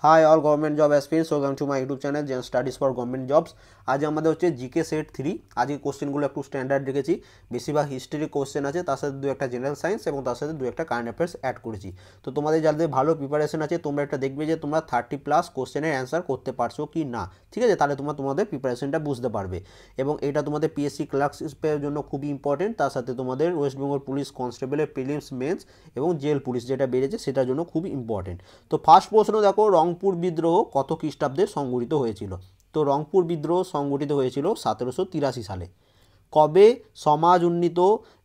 High all government job aspirants, welcome to my YouTube channel gen studies for government jobs. আজ আমাদের হচ্ছে GK set 3। আজকে কোশ্চেনগুলো একটু স্ট্যান্ডার্ড রেখেছি, বেশিরভাগ হিস্ট্রি কোশ্চেন আছে, তার সাথে দু একটা জেনারেল সায়েন্স এবং তার সাথে দু একটা কারেন্ট অ্যাফেয়ার্স অ্যাড করেছি। তো তোমাদের যাদের ভালো প্রিপারেশন আছে তোমরা একটা দেখবে যে তোমরা 30+ কোশ্চেনের অ্যান্সার করতে পারছো কি না, ঠিক আছে? তাহলে তোমরা তোমাদের প্রিপারেশনটা বুঝতে পারবে এবং এটা তোমাদের পিএসসি ক্লার্কশিপের জন্য খুবই ইম্পর্টেন্ট। তার সাথে তোমাদের ওয়েস্ট বেঙ্গল পুলিশ কনস্টেবলের প্রিলিমস, মেন্স এবং জেল পুলিশ যেটা বেড়েছে সেটার জন্য খুব ইম্পর্টেন্ট। তো ফার্স্ট প্রশ্ন দেখো, রংপুর বিদ্রোহ কত খ্রিস্টাব্দে সংঘটিত হয়েছিল? তো রংপুর বিদ্রোহ সংঘটিত হয়েছিল 1783 সালে। কবে সমাজ উন্নীত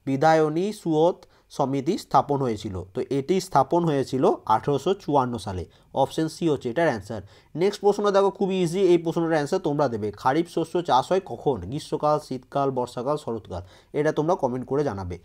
বিধায়নী সুয়ত সমিতি স্থাপন হয়েছিল? তো এটি স্থাপন হয়েছিল 1854 সালে। অপশন সি হচ্ছে এটার অ্যান্সার। নেক্সট প্রশ্ন দেখো, খুবই ইজি, এই প্রশ্নটার অ্যান্সার তোমরা দেবে। খারিফ শস্য চাষ হয় কখন? গ্রীষ্মকাল, শীতকাল, বর্ষাকাল, শরৎকাল? এটা তোমরা কমেন্ট করে জানাবে।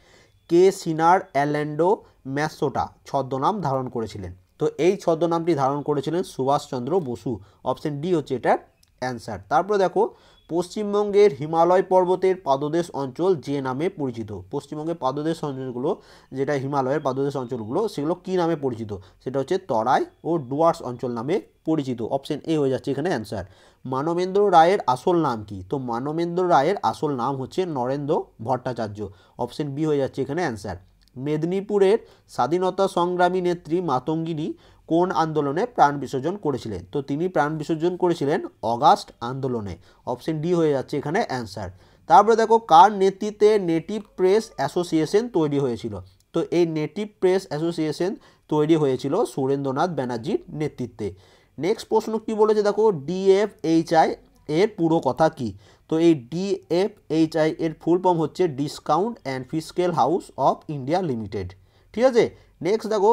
কে সিনার অ্যালেন্ডো ম্যাসোটা ছদ্মনাম ধারণ করেছিলেন? তো এই ছদ্মনামটি ধারণ করেছিলেন সুভাষচন্দ্র বসু। অপশন ডি হচ্ছে এটার অ্যান্সার। তারপরে দেখো, পশ্চিমবঙ্গের হিমালয় পর্বতের পাদদেশ অঞ্চল যে নামে পরিচিত? পশ্চিমবঙ্গের পাদদেশ অঞ্চলগুলো, যেটা হিমালয়ের পাদদেশ অঞ্চলগুলো, সেগুলো কী নামে পরিচিত? সেটা হচ্ছে তরাই ও ডুয়ার্স অঞ্চল নামে পরিচিত। অপশন এ হয়ে যাচ্ছে এখানে অ্যান্সার। মানবেন্দ্র রায়ের আসল নাম কি? তো মানবেন্দ্র রায়ের আসল নাম হচ্ছে নরেন্দ্র ভট্টাচার্য। অপশন বি হয়ে যাচ্ছে এখানে অ্যান্সার। মেদিনীপুরের স্বাধীনতা সংগ্রামী নেত্রী মাতঙ্গিনী কোন আন্দোলনে প্রাণ বিসর্জন করেছিলেন? তো তিনি প্রাণ বিসর্জন করেছিলেন অগাস্ট আন্দোলনে। অপশন ডি হয়ে যাচ্ছে এখানে অ্যান্সার। তারপরে দেখো, কার নেতৃত্বে নেটিভ প্রেস অ্যাসোসিয়েশন তৈরি হয়েছিল? তো এই নেটিভ প্রেস অ্যাসোসিয়েশন তৈরি হয়েছিল সুরেন্দ্রনাথ ব্যানার্জির নেতৃত্বে। নেক্সট প্রশ্ন কি বলেছে দেখো, ডিএফএইচআই এর পুরো কথা কি? তো এই ডিএফএইচআই এর ফুল ফর্ম হচ্ছে discount and fiscal house of India limited, ঠিক আছে? নেক্সট দেখো,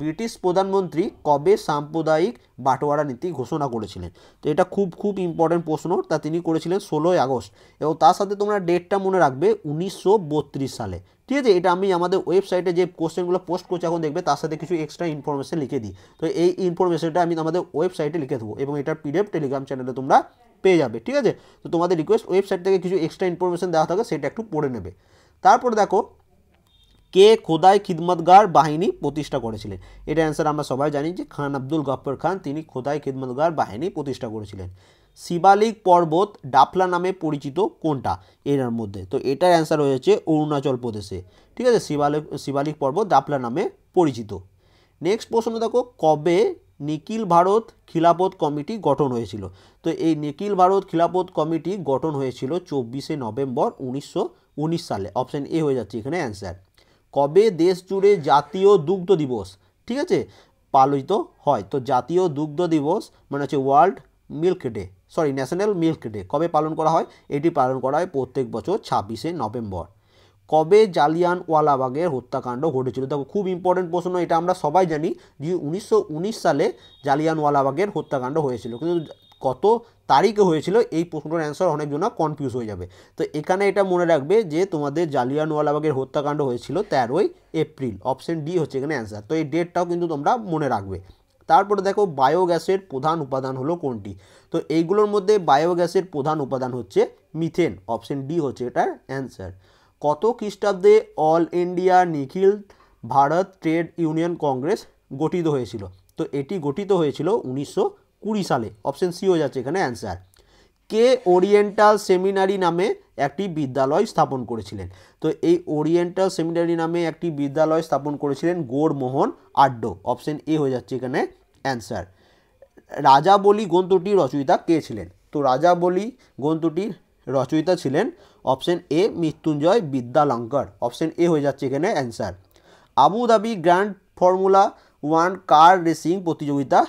ব্রিটিশ প্রধানমন্ত্রী কবে সাম্প্রদায়িক বাটোয়ারা নীতি ঘোষণা করেছিলেন? তো এটা খুব ইম্পর্টেন্ট প্রশ্ন। তা তিনি করেছিলেন 16ই আগস্ট এবং তার সাথে তোমরা ডেটটা মনে রাখবে 1932 সালে, ঠিক আছে? এটা আমি আমাদের ওয়েবসাইটে যে কোশ্চেনগুলো পোস্ট করছি এখন দেখবে, তার সাথে কিছু এক্সট্রা ইনফরমেশন লিখে দিই। তো এই ইনফরমেশনটা আমি আমাদের ওয়েবসাইটে লিখে দেবো এবং এটার পিডিএফ টেলিগ্রাম চ্যানেলে তোমরা পেয়ে যাবে, ঠিক আছে? তো তোমাদের রিকোয়েস্ট, ওয়েবসাইট থেকে কিছু এক্সট্রা ইনফরমেশন দেওয়া থাকে সেটা একটু পড়ে নেবে। তারপর দেখো, কে খোদাই খিদমতগার বাহিনী প্রতিষ্ঠা করেছিলেন? এটা অ্যান্সার আমরা সবাই জানি যে খান আব্দুল গফর খান, তিনি খোদাই খিদমতগার বাহিনী প্রতিষ্ঠা করেছিলেন। শিবালিক পর্বত ডাফলা নামে পরিচিত কোনটা এর মধ্যে? তো এটার অ্যান্সার হয়েছে অরুণাচল প্রদেশে, ঠিক আছে? শিবালিক পর্বত ডাফলা নামে পরিচিত। নেক্সট প্রশ্ন দেখো, কবে নিখিল ভারত খিলাফত কমিটি গঠন হয়েছিল? তো এই নিখিল ভারত খিলাফত কমিটি গঠন হয়েছিল 24শে নভেম্বর 1919 সালে। অপশন এ হয়ে যাচ্ছে এখানে অ্যান্সার। কবে দেশ জুড়ে জাতীয় দুগ্ধ দিবস, ঠিক আছে, পালিত হয়? তো জাতীয় দুগ্ধ দিবস মানে হচ্ছে world milk day, national milk day কবে পালন করা হয়? এটি পালন করা হয় প্রত্যেক বছর 26শে নভেম্বর। কবে জালিয়ানওয়ালাবাগের হত্যাকাণ্ড ঘটেছিল? দেখো খুব ইম্পর্টেন্ট প্রশ্ন, এটা আমরা সবাই জানি যে 1919 সালে জালিয়ানওয়ালাবাগের হত্যাকাণ্ড হয়েছিল, কিন্তু কত তারিখে হয়েছিল এই প্রশ্নটার অ্যান্সার অনেকজন কনফিউজ হয়ে যাবে। তো এখানে এটা মনে রাখবে যে তোমাদের জালিয়ানওয়ালাবাগের হত্যাকাণ্ড হয়েছিল 13ই এপ্রিল। অপশন ডি হচ্ছে এখানে অ্যান্সার। তো এই ডেটটাও কিন্তু তোমরা মনে রাখবে। তারপরে দেখো, বায়োগ্যাসের প্রধান উপাদান হলো কোনটি? তো এইগুলোর মধ্যে বায়োগ্যাসের প্রধান উপাদান হচ্ছে মিথেন। অপশন ডি হচ্ছে এটার অ্যান্সার। কত খ্রিস্টাব্দে অল ইন্ডিয়া নিখিল ভারত ট্রেড ইউনিয়ন কংগ্রেস গঠিত হয়েছিল? তো এটি গঠিত হয়েছিল 1920 সালে। অপশন সি হয়ে যাচ্ছে এখানে অ্যান্সার। কে ওরিয়েন্টাল সেমিনারি নামে একটি বিদ্যালয় স্থাপন করেছিলেন? তো এই ওরিয়েন্টাল সেমিনারি নামে একটি বিদ্যালয় স্থাপন করেছিলেন গৌরমোহন আড্ডো। অপশন এ হয়ে যাচ্ছে এখানে অ্যান্সার। রাজাবলি গ্রন্থটির রচয়িতা কে ছিলেন? তো রাজাবলি গ্রন্থটির রচয়িতা ছিলেন option A Mrityunjay Vidyalankar. Option A হয়ে যাচ্ছে এখানে answer. Abu Dhabi grand formula 1 car racing প্রতিযোগিতা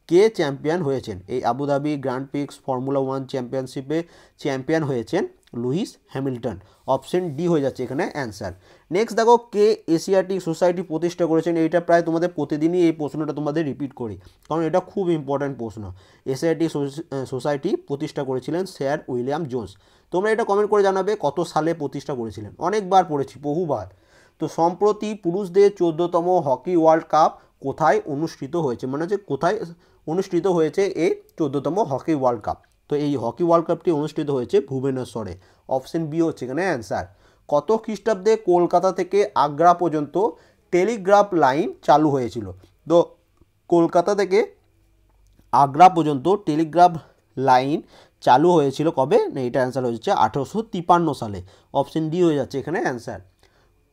কে চ্যাম্পিয়ন হয়েছেন? এই আবুধাবি গ্র্যান্ড প্রিক্স ফর্মুলা 1 চ্যাম্পিয়নশিপে চ্যাম্পিয়ন হয়েছেন লুইস হ্যামিল্টন। অপশন ডি হয়ে যাচ্ছে এখানে অ্যান্সার। নেক্সট দেখো, কে এশিয়াটিক সোসাইটি প্রতিষ্ঠা করেছেন? এইটা প্রায় তোমাদের প্রতিদিনই এই প্রশ্নটা তোমাদের রিপিট করি, কারণ এটা খুব ইম্পর্ট্যান্ট প্রশ্ন। এশিয়াটিক সোসাইটি প্রতিষ্ঠা করেছিলেন স্যার উইলিয়াম জোন্স। তোমরা এটা কমেন্ট করে জানাবে কত সালে প্রতিষ্ঠা করেছিলেন। অনেকবার পড়েছি, বহুবার। তো সম্প্রতি পুরুষদের 14তম হকি ওয়ার্ল্ড কাপ কোথায় অনুষ্ঠিত হয়েছে? মানে হচ্ছে কোথায় অনুষ্ঠিত হয়েছে এই 14তম হকি ওয়ার্ল্ড কাপ? তো এই হকি ওয়ার্ল্ড কাপটি অনুষ্ঠিত হয়েছে ভুবনেশ্বরে। অপশন বি হচ্ছে এখানে অ্যান্সার। কত খ্রিস্টাব্দে কলকাতা থেকে আগ্রা পর্যন্ত টেলিগ্রাফ লাইন চালু হয়েছিল? তো কলকাতা থেকে আগ্রা পর্যন্ত টেলিগ্রাফ লাইন চালু হয়েছিল কবে? না, এটা অ্যান্সার হচ্ছে 1853 সালে। অপশন ডি হয়ে যাচ্ছে এখানে অ্যান্সার।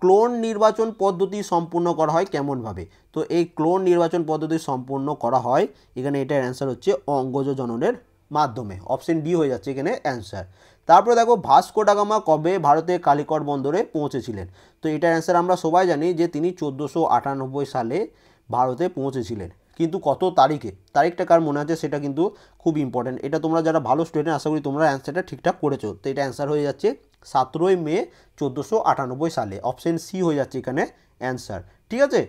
ক্লোন নির্বাচন পদ্ধতি সম্পূর্ণ করা হয় কেমনভাবে? তো এই ক্লোন নির্বাচন পদ্ধতি সম্পূর্ণ করা হয়, এখানে এটার অ্যান্সার হচ্ছে অঙ্গজ জননের মাধ্যমে। অপশন ডি হয়ে যাচ্ছে এখানে অ্যান্সার। তারপরে দেখো ভাস্কো ডা গামা কবে ভারতে কালিকট বন্দরে পৌঁছেছিলেন? তো এটার অ্যান্সার আমরা সবাই জানি যে তিনি 1498 সালে ভারতে পৌঁছেছিলেন, কিন্তু কত তারিখে, তারিখটা কার মনে আছে সেটা কিন্তু খুব ইম্পর্টেন্ট। এটা তোমরা যারা ভালো স্টুডেন্ট আশা করি তোমরা অ্যান্সারটা ঠিকঠাক করেছো। তো এটা অ্যান্সার হয়ে যাচ্ছে 17 মে 1498 সালে। অপশন সি হয়ে যাচ্ছে এখানে অ্যান্সার। ঠিক আছে,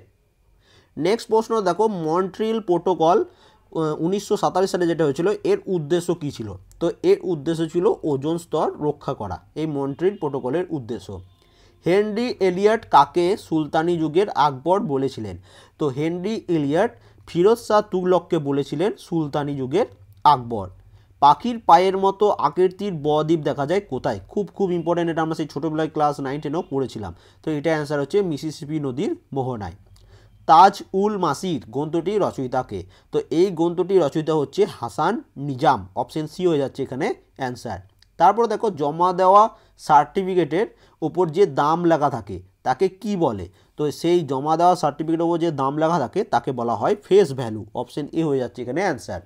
নেক্সট প্রশ্ন দেখো, মন্ট্রিল প্রোটোকল 1947 সালে যেটা হয়েছিল, এর উদ্দেশ্য কী ছিল? তো এর উদ্দেশ্য ছিল ওজোন স্তর রক্ষা করা, এই মন্ট্রিল প্রোটোকলের উদ্দেশ্য। হেনরি এলিয়ট কাকে সুলতানি যুগের আকবর বলেছিলেন? তো হেনরি এলিয়ট ফিরোজ শাহ তুগলককে বলেছিলেন সুলতানি যুগের আকবর। পাখির পায়ের মতো আকৃতির বদ্বীপ দেখা যায় কোথায়? খুব খুব ইম্পর্টেন্ট, এটা আমরা সেই ছোটোবেলায় ক্লাস 9-10 পড়েছিলাম। তো এটা অ্যান্সার হচ্ছে মিসিসিপি নদীর মোহনায়। তাজ উল মাসির গ্রন্থটি রচয়িতাকে? তো এই গ্রন্থটি রচয়িতা হচ্ছে হাসান নিজাম। অপশন সি হয়ে যাচ্ছে এখানে অ্যান্সার। তারপর দেখো, জমা দেওয়া সার্টিফিকেটের ওপর যে দাম লেখা থাকে তাকে কি বলে? তো সেই জমা দেওয়া সার্টিফিকেটের ওপর যে দাম লেখা থাকে তাকে বলা হয় ফেস ভ্যালু। অপশন এ হয়ে যাচ্ছে এখানে অ্যান্সার।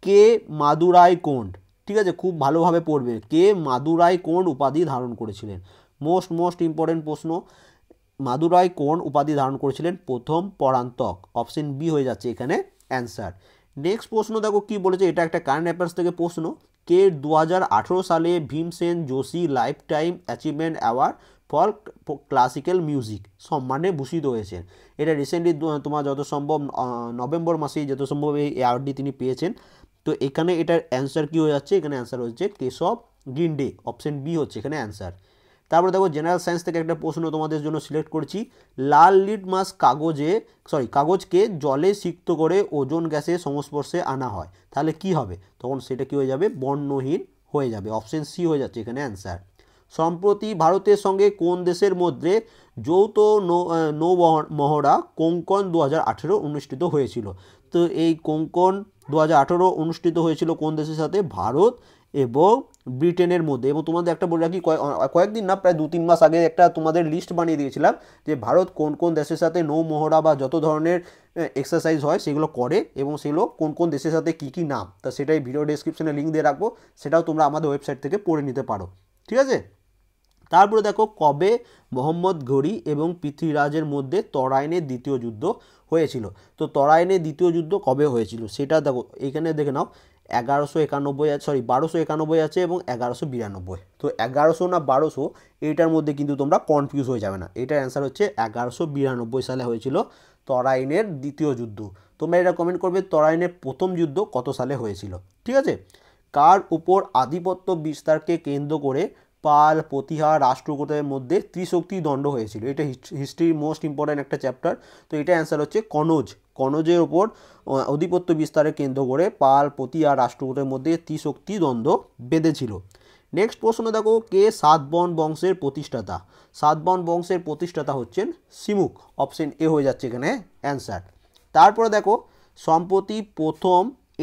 কে মাদুরাই কোন্ড, ঠিক আছে, খুব ভালোভাবে পড়বে, কে মাদুরাই কোন্ড উপাধি ধারণ করেছিলেন? মোস্ট ইম্পর্টেন্ট প্রশ্ন। মাদুরাই কোন উপাধি ধারণ করেছিলেন? প্রথম পরান্তক। অপশন বি হয়ে যাচ্ছে এখানে অ্যান্সার। নেক্সট প্রশ্ন দেখো কি বলেছে, এটা একটা কারেন্ট অ্যাফেয়ার্স থেকে প্রশ্ন। কে 2018 সালে Bhimsen Joshi life time achievement award for classical music সম্মানে ভূষিত হয়েছেন? এটা রিসেন্টলি তোমার যত সম্ভব নভেম্বর মাসেই যত সম্ভব এই অ্যাওয়ার্ডটি তিনি পেয়েছেন। তো এখানে এটার অ্যান্সার কি হয়ে যাচ্ছে? এখানে অ্যান্সার হচ্ছে কেশব গিন্ডে। অপশন বি হচ্ছে এখানে অ্যান্সার। তারপরে দেখো, জেনারেল সায়েন্স থেকে একটা প্রশ্ন তোমাদের জন্য সিলেক্ট করছি। লাল লিটমাস কাগজকে জলে সিক্ত করে ওজোন গ্যাসের সংস্পর্শে আনা হয়, তাহলে কি হবে? তখন সেটা কি হয়ে যাবে? বর্ণহীন হয়ে যাবে। অপশন সি হয়ে যাচ্ছে এখানে অ্যান্সার। সম্প্রতি ভারতের সঙ্গে কোন দেশের মধ্যে যৌথ নৌ মহড়া কোঙ্কন 2018 অনুষ্ঠিত হয়েছিল? তো এই কোঙ্কন 2018 অনুষ্ঠিত হয়েছিল কোন দেশের সাথে? ভারত এবং ব্রিটেনের মধ্যে। এবং তোমাদের একটা বলে রাখি, কয়েকদিন না, প্রায় 2-3 মাস আগে একটা তোমাদের লিস্ট বানিয়ে দিয়েছিলাম যে ভারত কোন কোন দেশের সাথে নৌ মহড়া বা যত ধরনের এক্সারসাইজ হয় সেগুলো করে এবং সেগুলো কোন কোন দেশের সাথে কী কী নাম, তা সেটাই ভিডিও ডেসক্রিপশনে লিঙ্ক দিয়ে রাখবো, সেটাও তোমরা আমাদের ওয়েবসাইট থেকে পড়ে নিতে পারো। ঠিক আছে, তারপরে দেখো, কবে মোহাম্মদ ঘুরি এবং পৃথ্বীরাজের মধ্যে তরাইনের দ্বিতীয় যুদ্ধ হয়েছিল? তো তরাইনের দ্বিতীয় যুদ্ধ কবে হয়েছিল সেটা দেখো, এখানে দেখে নাও। 1291 আছে এবং 1192। তো 1100 না 1200 এইটার মধ্যে কিন্তু তোমরা কনফিউজ হয়ে যাবে না। এটার অ্যান্সার হচ্ছে 1192 সালে হয়েছিল তরাইনের দ্বিতীয় যুদ্ধ। তোমরা এটা কমেন্ট করবে তরাইনের প্রথম যুদ্ধ কত সালে হয়েছিল। ঠিক আছে, কার উপর আধিপত্য বিস্তারকে কেন্দ্র করে পাল প্রতিহার রাষ্ট্রকূটের মধ্যে ত্রিশক্তি দ্বন্দ্ব হয়েছিল? এটা হিস্ট্রির মোস্ট ইম্পর্ট্যান্ট একটা চ্যাপ্টার। তো এটা অ্যান্সার হচ্ছে কনৌজের ওপর আধিপত্য বিস্তারে কেন্দ্র করে পাল প্রতিহার রাষ্ট্রকূটের মধ্যে ত্রিশক্তি দ্বন্দ্ব বেঁধেছিল। নেক্সট প্রশ্ন দেখো, কে সাতবন বংশের প্রতিষ্ঠাতা? সাতবন বংশের প্রতিষ্ঠাতা হচ্ছেন সিমুক। অপশন এ হয়ে যাচ্ছে এখানে অ্যান্সার। তারপরে দেখো, সম্প্রতি প্রথম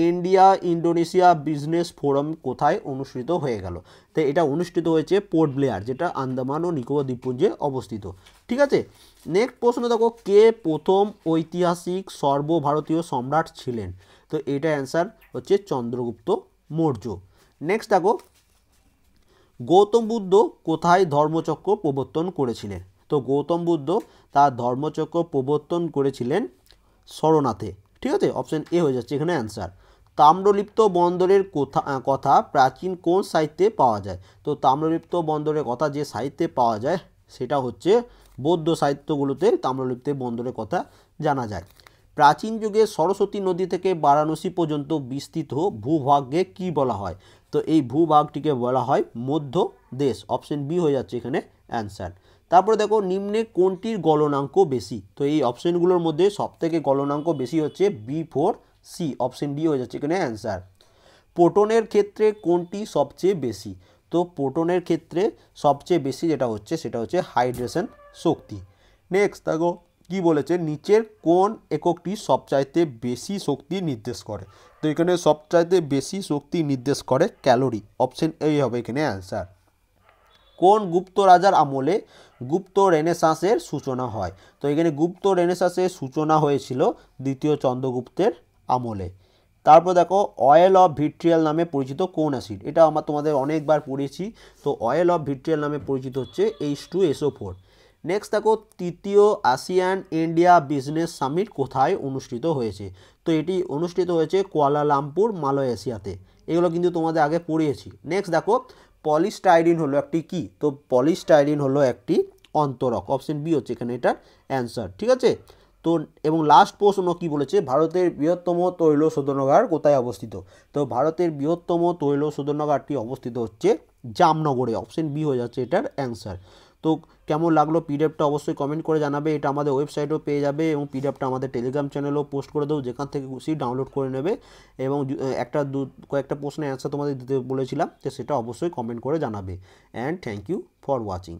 ইন্ডিয়া ইন্দোনেশিয়া বিজনেস ফোরাম কোথায় অনুষ্ঠিত হয়ে গেল? তো এটা অনুষ্ঠিত হয়েছে পোর্ট ব্লেয়ার, যেটা আন্দামান ও নিকোবর দ্বীপপুঞ্জে অবস্থিত। ঠিক আছে, নেক্সট প্রশ্ন দেখো, কে প্রথম ঐতিহাসিক সর্বভারতীয় সম্রাট ছিলেন? তো এটা অ্যান্সার হচ্ছে চন্দ্রগুপ্ত মৌর্য। নেক্সট দেখো, গৌতম বুদ্ধ কোথায় ধর্মচক্র প্রবর্তন করেছিলেন? তো গৌতম বুদ্ধ তার ধর্মচক্র প্রবর্তন করেছিলেন সরনাথে। ঠিক আছে, অপশন এ হয়ে যাচ্ছে এখানে অ্যান্সার। তাম্রলিপ্ত বন্দরের কথা প্রাচীন কোন সাহিত্যে পাওয়া যায়? তো তাম্রলিপ্ত বন্দরের কথা যে সাহিত্যে পাওয়া যায় সেটা হচ্ছে বৌদ্ধ সাহিত্যগুলোতে তাম্রলিপ্ত বন্দরের কথা জানা যায়। প্রাচীন যুগে সরস্বতী নদী থেকে বারাণসী পর্যন্ত বিস্তৃত ভূভাগকে কি বলা হয়? তো এই ভূভাগটিকে বলা হয় মধ্য দেশ। অপশন বি হয়ে যাচ্ছে এখানে অ্যান্সার। তারপরে দেখো, নিম্নে কোনটির গলনাঙ্ক বেশি? তো এই অপশনগুলোর মধ্যে সবথেকে গলনাঙ্ক বেশি হচ্ছে B4C। অপশন ডি হয়ে যাচ্ছে এখানে অ্যান্সার। প্রোটনের ক্ষেত্রে কোনটি সবচেয়ে বেশি? তো প্রোটনের ক্ষেত্রে সবচেয়ে বেশি যেটা হচ্ছে সেটা হচ্ছে হাইড্রেশন শক্তি। নেক্সট দেখো, কি বলেছে, নিচের কোন এককটি সবচাইতে বেশি শক্তি নির্দেশ করে? তো এখানে সবচাইতে বেশি শক্তি নির্দেশ করে ক্যালোরি, অপশন এই হবে এখানে অ্যান্সার। কোন গুপ্ত রাজার আমলে গুপ্ত রেনেসাঁসের সূচনা হয়? তো এখানে গুপ্ত রেনেসাঁসের সূচনা হয়েছিল দ্বিতীয় চন্দ্রগুপ্তের আমলে। তারপর দেখো অয়েল অফ ভিট্রিয়াল নামে পরিচিত কোন অ্যাসিড? এটা আমরা তোমাদের অনেকবার পড়েছি। তো অয়েল অফ ভিট্রিয়াল নামে পরিচিত হচ্ছে H2SO4। নেক্সট দেখো তৃতীয় আসিয়ান ইন্ডিয়া বিজনেস সামিট কোথায় অনুষ্ঠিত হয়েছে? তো এটি অনুষ্ঠিত হয়েছে কুয়ালালামপুর, মালয়েশিয়াতে। এগুলো কিন্তু তোমাদের আগে পড়িয়েছি। নেক্সট দেখো পলিস্টাইরিন হলো একটি কি? তো পলিস্টাইরিন হলো একটি অন্তরক, অপশন বি হচ্ছে এখানে এটার অ্যান্সার। ঠিক আছে। তো এবং লাস্ট প্রশ্ন কি বলেছে, ভারতের বৃহত্তম তৈল শোধনাগার কোথায় অবস্থিত? তো ভারতের বৃহত্তম তৈল শোধনাগারটি অবস্থিত হচ্ছে জামনগরে, অপশন বি হয়ে যাচ্ছে এটার অ্যান্সার। তো কেমন লাগলো পিডিএফটা অবশ্যই কমেন্ট করে জানাবে। এটা আমাদের ওয়েবসাইটেও পেয়ে যাবে এবং পিডিএফটা আমাদের টেলিগ্রাম চ্যানেলেও পোস্ট করে দেবো, যেখান থেকে খুশি ডাউনলোড করে নেবে। এবং কয়েকটা প্রশ্নের অ্যান্সার তোমাদের দিতে বলেছিলাম, তো সেটা অবশ্যই কমেন্ট করে জানাবে। And thank you for watching.